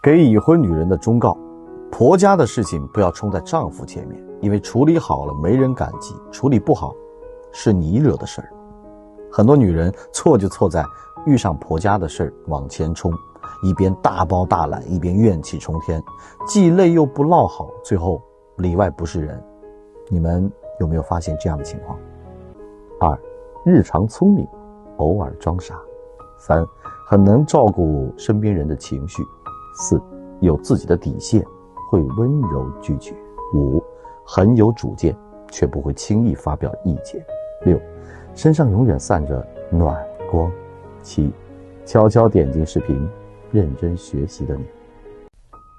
给已婚女人的忠告：婆家的事情不要冲在丈夫前面，因为处理好了没人感激，处理不好是你惹的事儿。很多女人错就错在遇上婆家的事儿往前冲，一边大包大揽，一边怨气冲天，既累又不落好，最后里外不是人。你们有没有发现这样的情况？2. 日常聪明，偶尔装傻。3. 很能照顾身边人的情绪。4. 有自己的底线，会温柔拒绝。5. 很有主见，却不会轻易发表意见。6. 身上永远散着暖光。7. 悄悄点进视频，认真学习的你。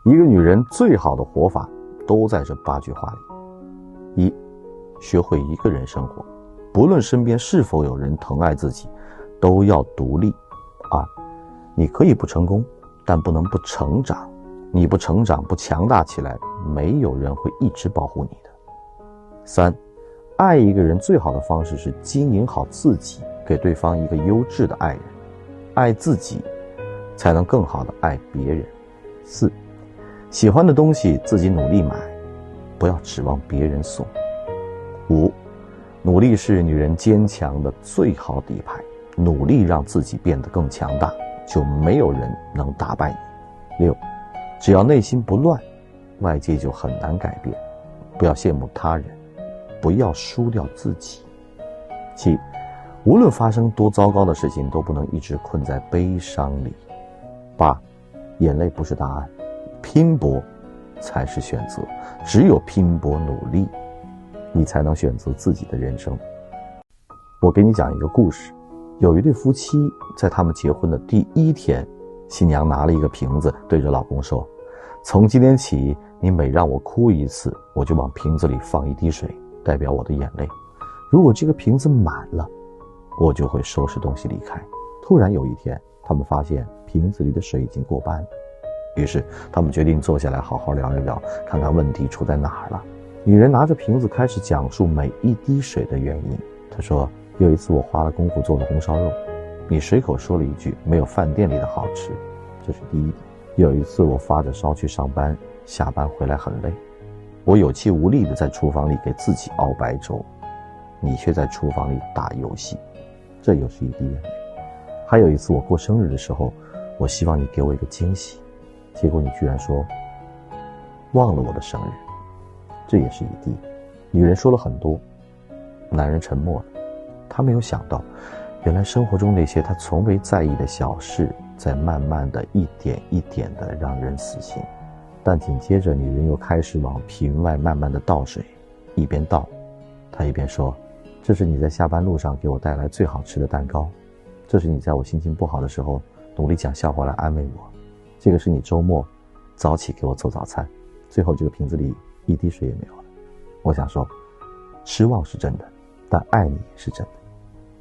一个女人最好的活法都在这8句话里。1. 学会一个人生活，不论身边是否有人疼爱自己，都要独立。2. 你可以不成功，但不能不成长。你不成长，不强大起来，没有人会一直保护你的。3. 爱一个人最好的方式是经营好自己，给对方一个优质的爱人。爱自己，才能更好的爱别人。4. 喜欢的东西自己努力买，不要指望别人送。5. 努力是女人坚强的最好底牌，努力让自己变得更强大，就没有人能打败你。6. 只要内心不乱，外界就很难改变。不要羡慕他人，不要输掉自己。7. 无论发生多糟糕的事情，都不能一直困在悲伤里。8. 眼泪不是答案，拼搏才是选择。只有拼搏努力，你才能选择自己的人生。我给你讲一个故事。有一对夫妻在他们结婚的第1天，新娘拿了一个瓶子，对着老公说：从今天起，你每让我哭一次，我就往瓶子里放1滴水，代表我的眼泪。如果这个瓶子满了，我就会收拾东西离开。突然有一天，他们发现瓶子里的水已经过半了，于是他们决定坐下来好好聊一聊，看看问题出在哪儿了。女人拿着瓶子开始讲述每1滴水的原因。她说：有一次我花了功夫做了红烧肉，你随口说了一句没有饭店里的好吃，这是第1点。有一次我发着烧去上班，下班回来很累，我有气无力地在厨房里给自己熬白粥，你却在厨房里打游戏，这又是1滴眼泪。还有一次我过生日的时候，我希望你给我一个惊喜，结果你居然说忘了我的生日，这也是1滴。女人说了很多，男人沉默了。他没有想到，原来生活中那些他从未在意的小事，在慢慢的一点一点的让人死心。但紧接着女人又开始往瓶外慢慢的倒水，一边倒她一边说：这是你在下班路上给我带来最好吃的蛋糕，这是你在我心情不好的时候努力讲笑话来安慰我，这个是你周末早起给我做早餐，最后这个瓶子里1滴水也没有了。我想说，失望是真的，但爱你也是真的。